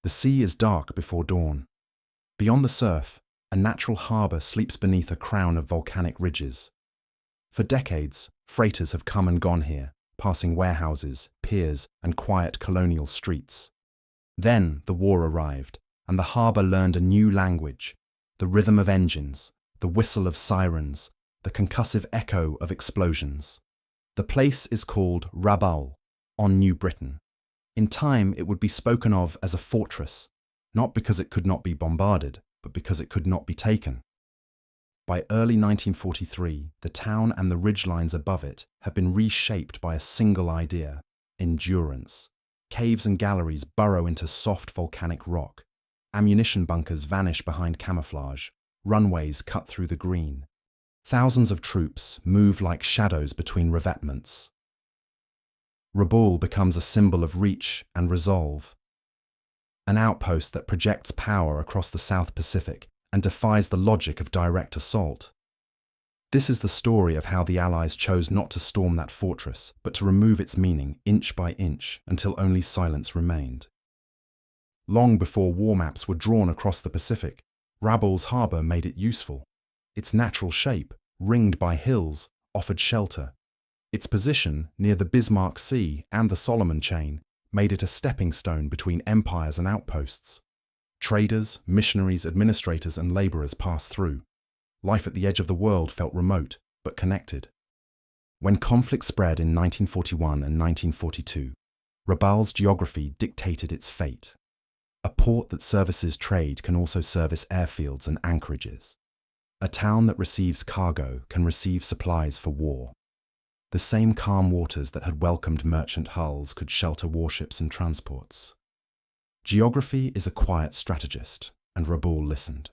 The sea is dark before dawn. Beyond the surf, a natural harbour sleeps beneath a crown of volcanic ridges. For decades, freighters have come and gone here, passing warehouses, piers, and quiet colonial streets. Then the war arrived, and the harbour learned a new language: the rhythm of engines, the whistle of sirens, the concussive echo of explosions. The place is called Rabaul, on New Britain. In time, it would be spoken of as a fortress, not because it could not be bombarded, but because it could not be taken. By early 1943, the town and the ridgelines above it have been reshaped by a single idea: endurance. Caves and galleries burrow into soft volcanic rock. Ammunition bunkers vanish behind camouflage. Runways cut through the green. Thousands of troops move like shadows between revetments. Rabaul becomes a symbol of reach and resolve. An outpost that projects power across the South Pacific and defies the logic of direct assault. This is the story of how the Allies chose not to storm that fortress, but to remove its meaning inch by inch until only silence remained. Long before war maps were drawn across the Pacific, Rabaul's harbour made it useful. Its natural shape, ringed by hills, offered shelter. Its position near the Bismarck Sea and the Solomon Chain made it a stepping stone between empires and outposts. Traders, missionaries, administrators, and labourers passed through. Life at the edge of the world felt remote, but connected. When conflict spread in 1941 and 1942, Rabaul's geography dictated its fate. A port that services trade can also service airfields and anchorages. A town that receives cargo can receive supplies for war. The same calm waters that had welcomed merchant hulls could shelter warships and transports. Geography is a quiet strategist, and Rabaul listened.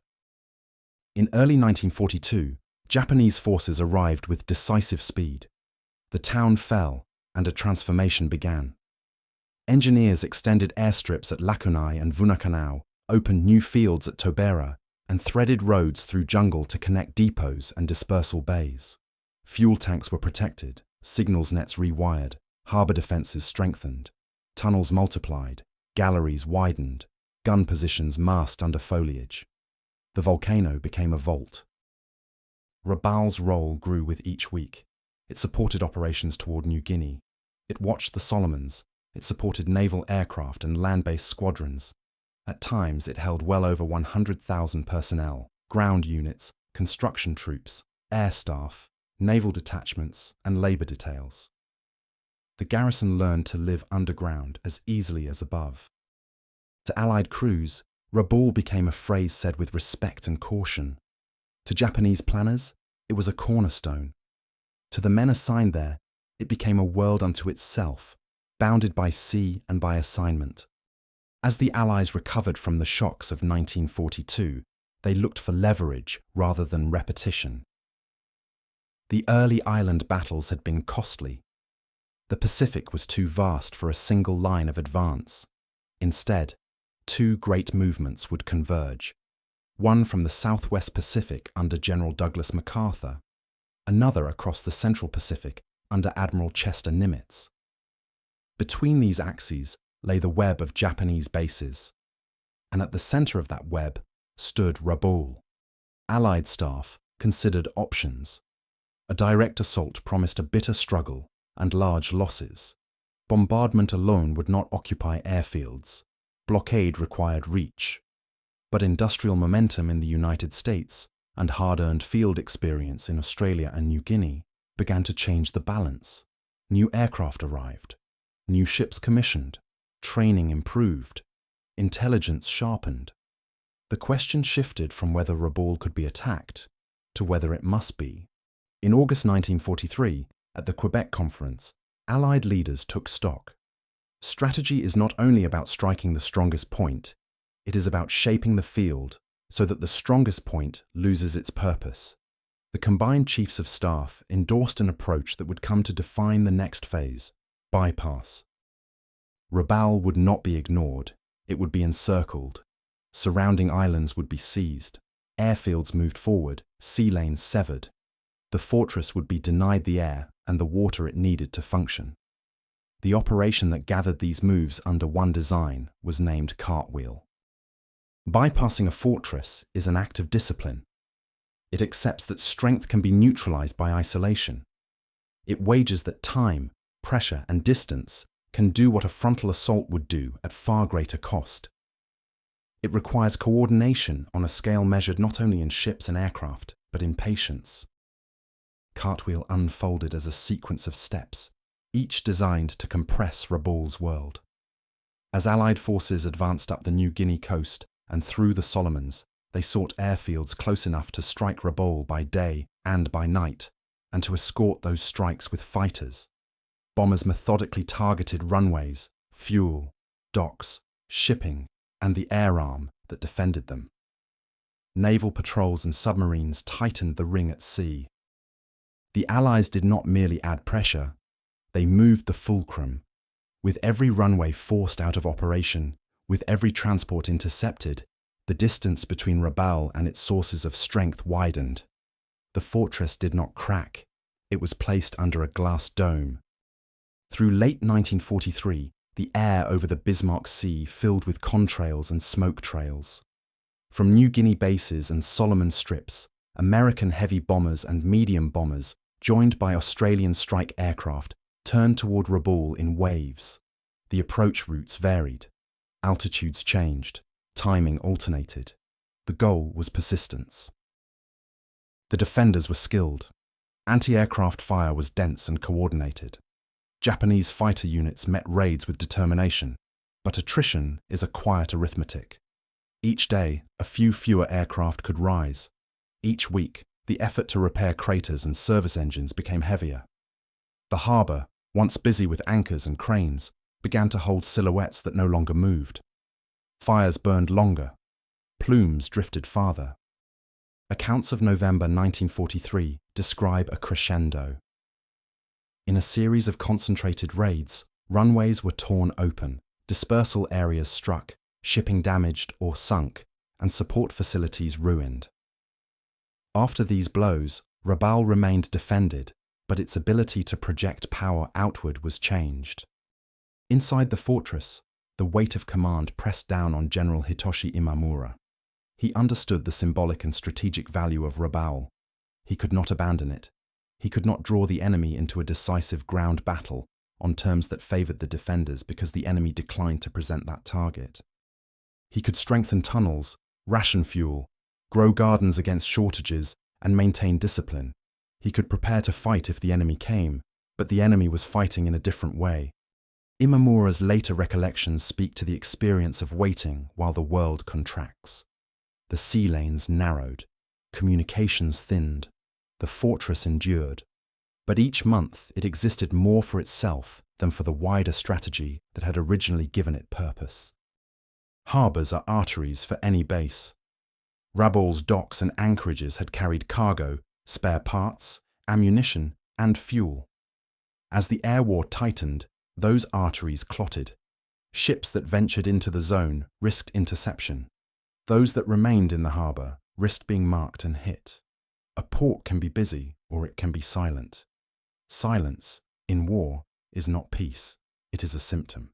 In early 1942, Japanese forces arrived with decisive speed. The town fell, and a transformation began. Engineers extended airstrips at Lakunai and Vunakanau, opened new fields at Tobera, and threaded roads through jungle to connect depots and dispersal bays. Fuel tanks were protected, signals nets rewired, harbour defences strengthened, tunnels multiplied, galleries widened, gun positions masked under foliage. The volcano became a vault. Rabaul's role grew with each week. It supported operations toward New Guinea. It watched the Solomons. It supported naval aircraft and land-based squadrons. At times, it held well over 100,000 personnel, ground units, construction troops, air staff, naval detachments, and labour details. The garrison learned to live underground as easily as above. To Allied crews, Rabaul became a phrase said with respect and caution. To Japanese planners, it was a cornerstone. To the men assigned there, it became a world unto itself, bounded by sea and by assignment. As the Allies recovered from the shocks of 1942, they looked for leverage rather than repetition. The early island battles had been costly. The Pacific was too vast for a single line of advance. Instead, two great movements would converge, one from the Southwest Pacific under General Douglas MacArthur, another across the Central Pacific under Admiral Chester Nimitz. Between these axes lay the web of Japanese bases, and at the centre of that web stood Rabaul. Allied staff considered options. A direct assault promised a bitter struggle and large losses. Bombardment alone would not occupy airfields. Blockade required reach. But industrial momentum in the United States and hard-earned field experience in Australia and New Guinea began to change the balance. New aircraft arrived. New ships commissioned. Training improved. Intelligence sharpened. The question shifted from whether Rabaul could be attacked to whether it must be. In August 1943, at the Quebec Conference, Allied leaders took stock. Strategy is not only about striking the strongest point, it is about shaping the field so that the strongest point loses its purpose. The combined chiefs of staff endorsed an approach that would come to define the next phase: bypass. Rabaul would not be ignored, it would be encircled. Surrounding islands would be seized, airfields moved forward, sea lanes severed. The fortress would be denied the air and the water it needed to function. The operation that gathered these moves under one design was named Cartwheel. Bypassing a fortress is an act of discipline. It accepts that strength can be neutralized by isolation. It wagers that time, pressure, and distance can do what a frontal assault would do at far greater cost. It requires coordination on a scale measured not only in ships and aircraft, but in patience. Cartwheel unfolded as a sequence of steps, each designed to compress Rabaul's world. As Allied forces advanced up the New Guinea coast and through the Solomons, they sought airfields close enough to strike Rabaul by day and by night, and to escort those strikes with fighters. Bombers methodically targeted runways, fuel, docks, shipping, and the air arm that defended them. Naval patrols and submarines tightened the ring at sea. The Allies did not merely add pressure, they moved the fulcrum. With every runway forced out of operation, with every transport intercepted, the distance between Rabaul and its sources of strength widened. The fortress did not crack, it was placed under a glass dome. Through late 1943, the air over the Bismarck Sea filled with contrails and smoke trails. From New Guinea bases and Solomon strips, American heavy bombers and medium bombers, joined by Australian strike aircraft, turned toward Rabaul in waves. The approach routes varied. Altitudes changed. Timing alternated. The goal was persistence. The defenders were skilled. Anti-aircraft fire was dense and coordinated. Japanese fighter units met raids with determination, but attrition is a quiet arithmetic. Each day, a few fewer aircraft could rise. Each week, the effort to repair craters and service engines became heavier. The harbour, once busy with anchors and cranes, began to hold silhouettes that no longer moved. Fires burned longer. Plumes drifted farther. Accounts of November 1943 describe a crescendo. In a series of concentrated raids, runways were torn open, dispersal areas struck, shipping damaged or sunk, and support facilities ruined. After these blows, Rabaul remained defended, but its ability to project power outward was changed. Inside the fortress, the weight of command pressed down on General Hitoshi Imamura. He understood the symbolic and strategic value of Rabaul. He could not abandon it. He could not draw the enemy into a decisive ground battle on terms that favored the defenders because the enemy declined to present that target. He could strengthen tunnels, ration fuel, grow gardens against shortages, and maintain discipline. He could prepare to fight if the enemy came, but the enemy was fighting in a different way. Imamura's later recollections speak to the experience of waiting while the world contracts. The sea lanes narrowed, communications thinned, the fortress endured, but each month it existed more for itself than for the wider strategy that had originally given it purpose. Harbours are arteries for any base. Rabaul's docks and anchorages had carried cargo, spare parts, ammunition, and fuel. As the air war tightened, those arteries clotted. Ships that ventured into the zone risked interception. Those that remained in the harbour risked being marked and hit. A port can be busy or it can be silent. Silence, in war, is not peace, it is a symptom.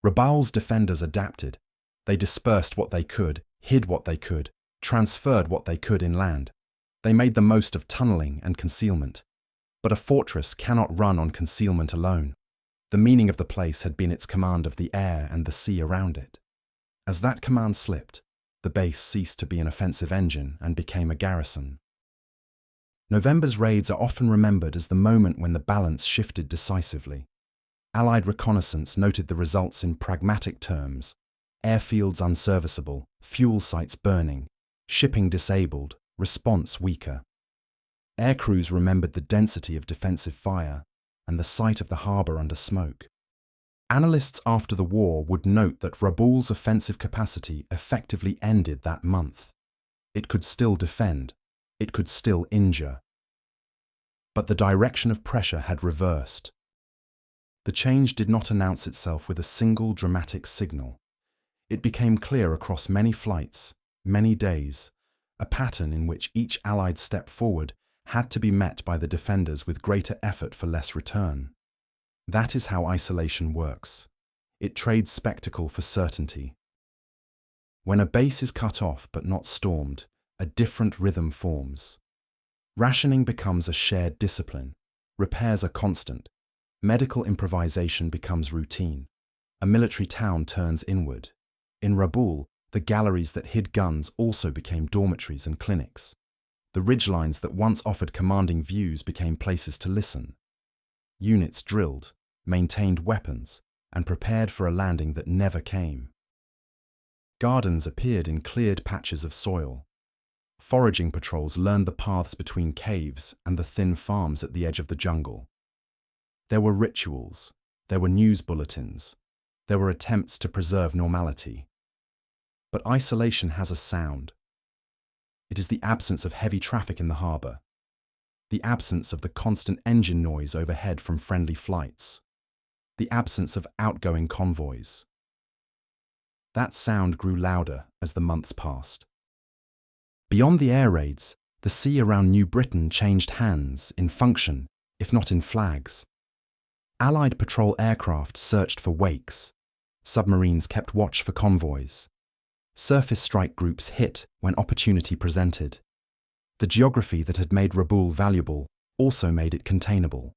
Rabaul's defenders adapted. They dispersed what they could, hid what they could, transferred what they could inland. They made the most of tunnelling and concealment. But a fortress cannot run on concealment alone. The meaning of the place had been its command of the air and the sea around it. As that command slipped, the base ceased to be an offensive engine and became a garrison. November's raids are often remembered as the moment when the balance shifted decisively. Allied reconnaissance noted the results in pragmatic terms: airfields unserviceable, fuel sites burning, shipping disabled, response weaker. Aircrews remembered the density of defensive fire and the sight of the harbour under smoke. Analysts after the war would note that Rabaul's offensive capacity effectively ended that month. It could still defend. It could still injure. But the direction of pressure had reversed. The change did not announce itself with a single dramatic signal. It became clear across many flights, many days, a pattern in which each Allied step forward had to be met by the defenders with greater effort for less return. That is how isolation works. It trades spectacle for certainty. When a base is cut off but not stormed, a different rhythm forms. Rationing becomes a shared discipline. Repairs are constant. Medical improvisation becomes routine. A military town turns inward. In Rabaul, the galleries that hid guns also became dormitories and clinics. The ridgelines that once offered commanding views became places to listen. Units drilled, maintained weapons, and prepared for a landing that never came. Gardens appeared in cleared patches of soil. Foraging patrols learned the paths between caves and the thin farms at the edge of the jungle. There were rituals, there were news bulletins, there were attempts to preserve normality. But isolation has a sound. It is the absence of heavy traffic in the harbour, the absence of the constant engine noise overhead from friendly flights, the absence of outgoing convoys. That sound grew louder as the months passed. Beyond the air raids, the sea around New Britain changed hands in function, if not in flags. Allied patrol aircraft searched for wakes. Submarines kept watch for convoys. Surface strike groups hit when opportunity presented. The geography that had made Rabaul valuable also made it containable.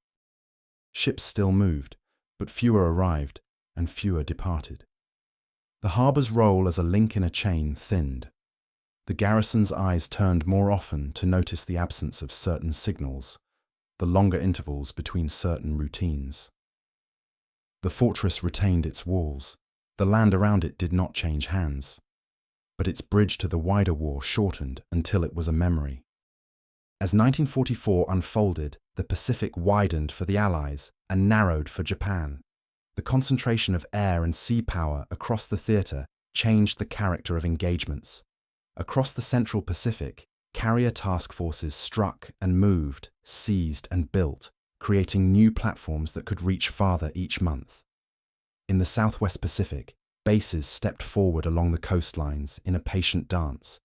Ships still moved, but fewer arrived and fewer departed. The harbour's role as a link in a chain thinned. The garrison's eyes turned more often to notice the absence of certain signals, the longer intervals between certain routines. The fortress retained its walls. The land around it did not change hands. But its bridge to the wider war shortened until it was a memory. As 1944 unfolded, the Pacific widened for the Allies and narrowed for Japan. The concentration of air and sea power across the theatre changed the character of engagements. Across the Central Pacific, carrier task forces struck and moved, seized and built, creating new platforms that could reach farther each month. In the Southwest Pacific, bases stepped forward along the coastlines in a patient dance.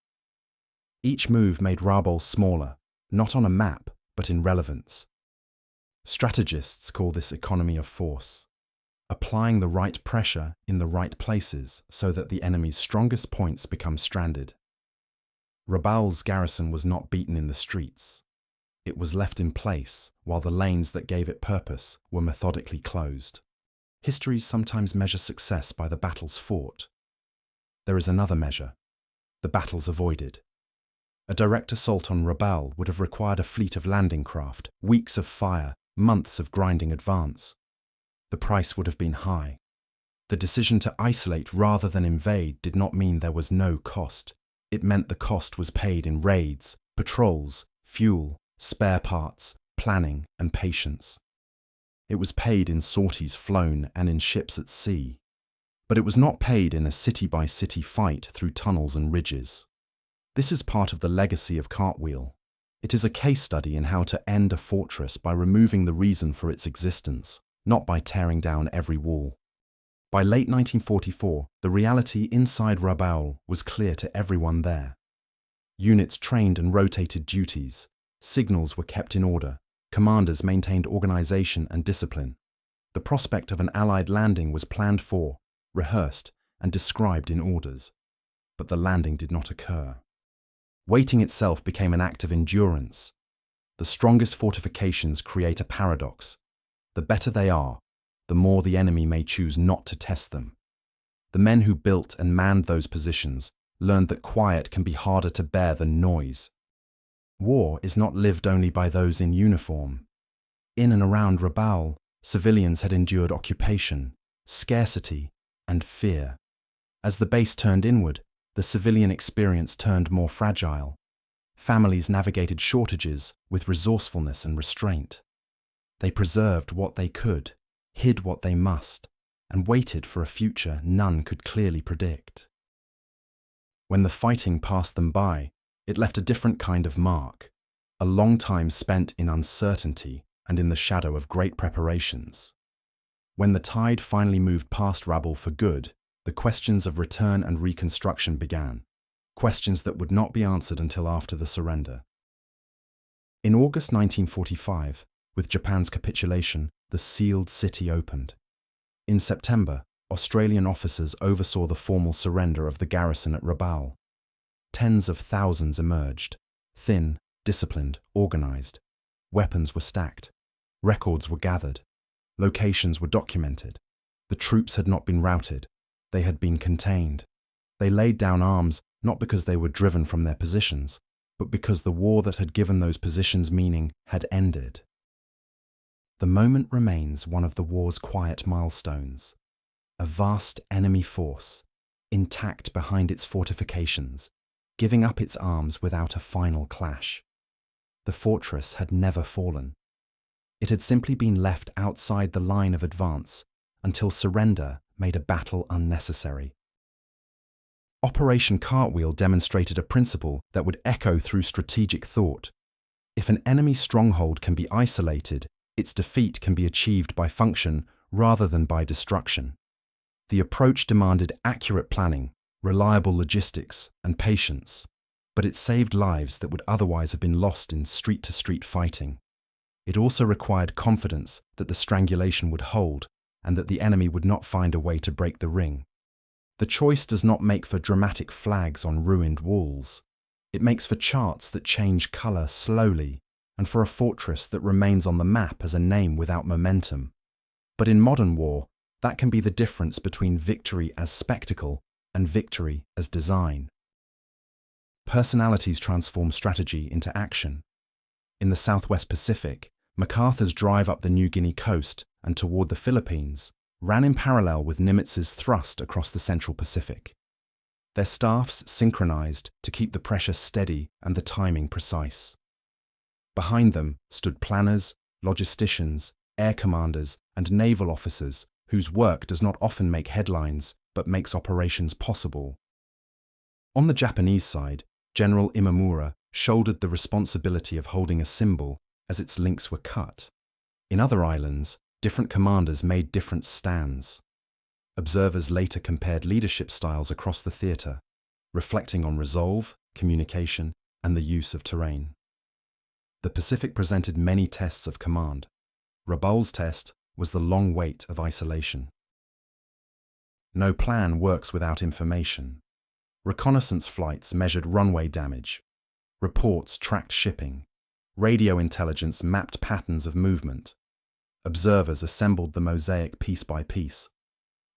Each move made Rabaul smaller, not on a map, but in relevance. Strategists call this economy of force, applying the right pressure in the right places so that the enemy's strongest points become stranded. Rabaul's garrison was not beaten in the streets. It was left in place while the lanes that gave it purpose were methodically closed. Histories sometimes measure success by the battles fought. There is another measure: the battles avoided. A direct assault on Rabaul would have required a fleet of landing craft, weeks of fire, months of grinding advance. The price would have been high. The decision to isolate rather than invade did not mean there was no cost. It meant the cost was paid in raids, patrols, fuel, spare parts, planning, and patience. It was paid in sorties flown and in ships at sea. But it was not paid in a city-by-city fight through tunnels and ridges. This is part of the legacy of Cartwheel. It is a case study in how to end a fortress by removing the reason for its existence, not by tearing down every wall. By late 1944, the reality inside Rabaul was clear to everyone there. Units trained and rotated duties, signals were kept in order, commanders maintained organization and discipline. The prospect of an Allied landing was planned for, rehearsed, and described in orders. But the landing did not occur. Waiting itself became an act of endurance. The strongest fortifications create a paradox. The better they are, the more the enemy may choose not to test them. The men who built and manned those positions learned that quiet can be harder to bear than noise. War is not lived only by those in uniform. In and around Rabaul, civilians had endured occupation, scarcity, and fear. As the base turned inward, the civilian experience turned more fragile. Families navigated shortages with resourcefulness and restraint. They preserved what they could, hid what they must, and waited for a future none could clearly predict. When the fighting passed them by, it left a different kind of mark, a long time spent in uncertainty and in the shadow of great preparations. When the tide finally moved past Rabaul for good, the questions of return and reconstruction began, questions that would not be answered until after the surrender. In August 1945, with Japan's capitulation, the sealed city opened. In September, Australian officers oversaw the formal surrender of the garrison at Rabaul. Tens of thousands emerged, thin, disciplined, organized. Weapons were stacked. Records were gathered. Locations were documented. The troops had not been routed. They had been contained. They laid down arms not because they were driven from their positions, but because the war that had given those positions meaning had ended. The moment remains one of the war's quiet milestones. A vast enemy force, intact behind its fortifications, giving up its arms without a final clash. The fortress had never fallen. It had simply been left outside the line of advance until surrender made a battle unnecessary. Operation Cartwheel demonstrated a principle that would echo through strategic thought. If an enemy stronghold can be isolated, its defeat can be achieved by function rather than by destruction. The approach demanded accurate planning, reliable logistics, and patience, but it saved lives that would otherwise have been lost in street-to-street fighting. It also required confidence that the strangulation would hold and that the enemy would not find a way to break the ring. The choice does not make for dramatic flags on ruined walls. It makes for charts that change color slowly and for a fortress that remains on the map as a name without momentum. But in modern war, that can be the difference between victory as spectacle and victory as design. Personalities transform strategy into action. In the Southwest Pacific, MacArthur's drive up the New Guinea coast and toward the Philippines ran in parallel with Nimitz's thrust across the Central Pacific. Their staffs synchronized to keep the pressure steady and the timing precise. Behind them stood planners, logisticians, air commanders, and naval officers whose work does not often make headlines but makes operations possible. On the Japanese side, General Imamura shouldered the responsibility of holding a symbol as its links were cut. In other islands, different commanders made different stands. Observers later compared leadership styles across the theatre, reflecting on resolve, communication, and the use of terrain. The Pacific presented many tests of command. Rabaul's test was the long wait of isolation. No plan works without information. Reconnaissance flights measured runway damage. Reports tracked shipping. Radio intelligence mapped patterns of movement. Observers assembled the mosaic piece by piece.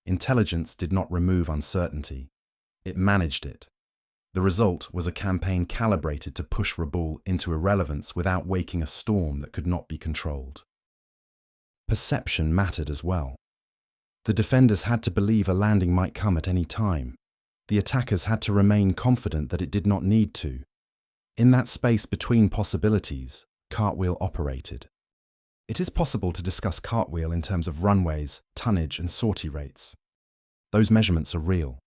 Intelligence did not remove uncertainty. It managed it. The result was a campaign calibrated to push Rabaul into irrelevance without waking a storm that could not be controlled. Perception mattered as well. The defenders had to believe a landing might come at any time. The attackers had to remain confident that it did not need to. In that space between possibilities, Cartwheel operated. It is possible to discuss Cartwheel in terms of runways, tonnage, and sortie rates. Those measurements are real.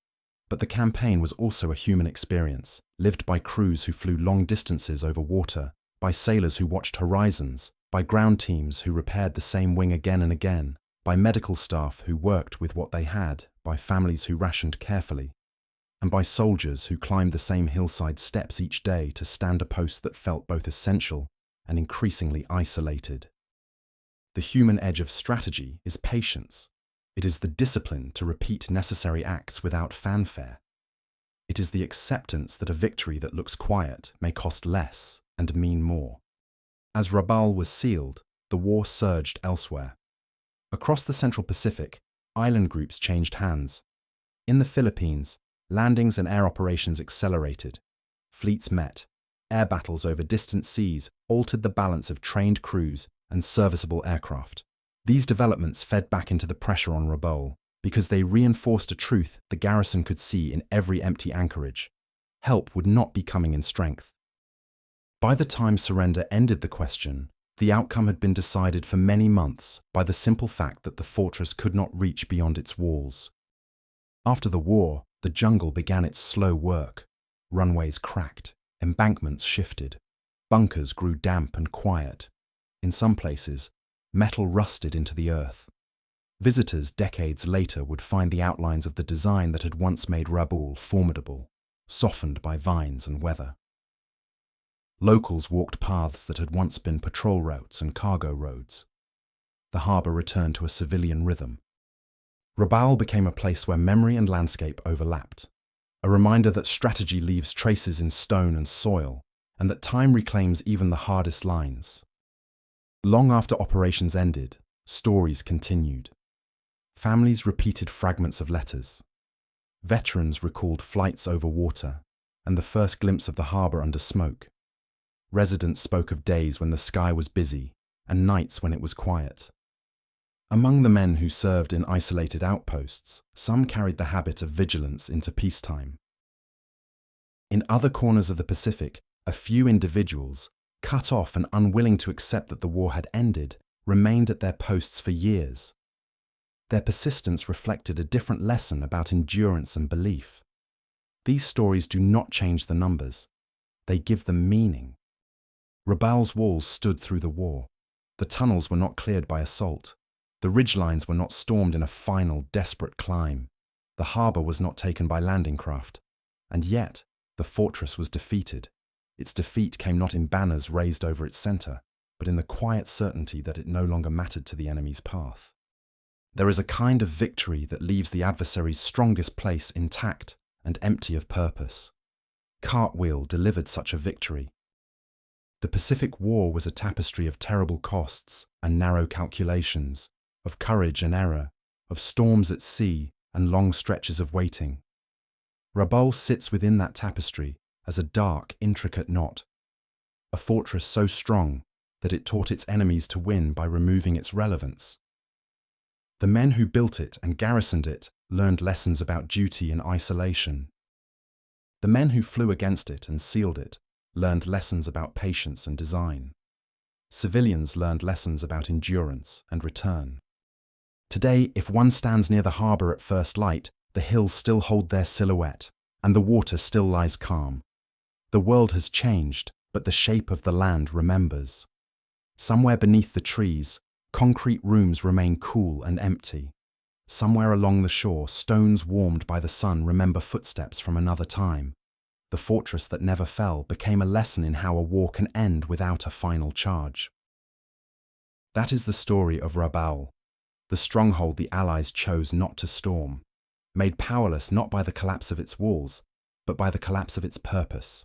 But the campaign was also a human experience, lived by crews who flew long distances over water, by sailors who watched horizons, by ground teams who repaired the same wing again and again, by medical staff who worked with what they had, by families who rationed carefully, and by soldiers who climbed the same hillside steps each day to stand a post that felt both essential and increasingly isolated. The human edge of strategy is patience. It is the discipline to repeat necessary acts without fanfare. It is the acceptance that a victory that looks quiet may cost less and mean more. As Rabaul was sealed, the war surged elsewhere. Across the Central Pacific, island groups changed hands. In the Philippines, landings and air operations accelerated. Fleets met. Air battles over distant seas altered the balance of trained crews and serviceable aircraft. These developments fed back into the pressure on Rabaul because they reinforced a truth the garrison could see in every empty anchorage. Help would not be coming in strength. By the time surrender ended the question, the outcome had been decided for many months by the simple fact that the fortress could not reach beyond its walls. After the war, the jungle began its slow work. Runways cracked, embankments shifted, bunkers grew damp and quiet. In some places, metal rusted into the earth. Visitors decades later would find the outlines of the design that had once made Rabaul formidable, softened by vines and weather. Locals walked paths that had once been patrol routes and cargo roads. the harbour returned to a civilian rhythm. Rabaul became a place where memory and landscape overlapped, a reminder that strategy leaves traces in stone and soil, and that time reclaims even the hardest lines. Long after operations ended, stories continued. Families repeated fragments of letters. Veterans recalled flights over water and the first glimpse of the harbour under smoke. Residents spoke of days when the sky was busy and nights when it was quiet. Among the men who served in isolated outposts, some carried the habit of vigilance into peacetime. In other corners of the Pacific, a few individuals, cut off and unwilling to accept that the war had ended, remained at their posts for years. Their persistence reflected a different lesson about endurance and belief. These stories do not change the numbers. They give them meaning. Rabaul's walls stood through the war. The tunnels were not cleared by assault. The ridgelines were not stormed in a final, desperate climb. The harbour was not taken by landing craft. And yet, the fortress was defeated. Its defeat came not in banners raised over its centre, but in the quiet certainty that it no longer mattered to the enemy's path. There is a kind of victory that leaves the adversary's strongest place intact and empty of purpose. Cartwheel delivered such a victory. The Pacific War was a tapestry of terrible costs and narrow calculations, of courage and error, of storms at sea and long stretches of waiting. Rabaul sits within that tapestry as a dark, intricate knot, a fortress so strong that it taught its enemies to win by removing its relevance. The men who built it and garrisoned it learned lessons about duty in isolation. The men who flew against it and sealed it learned lessons about patience and design. Civilians learned lessons about endurance and return. Today, if one stands near the harbour at first light, the hills still hold their silhouette, and the water still lies calm. The world has changed, but the shape of the land remembers. Somewhere beneath the trees, concrete rooms remain cool and empty. Somewhere along the shore, stones warmed by the sun remember footsteps from another time. The fortress that never fell became a lesson in how a war can end without a final charge. That is the story of Rabaul, the stronghold the Allies chose not to storm, made powerless not by the collapse of its walls, but by the collapse of its purpose.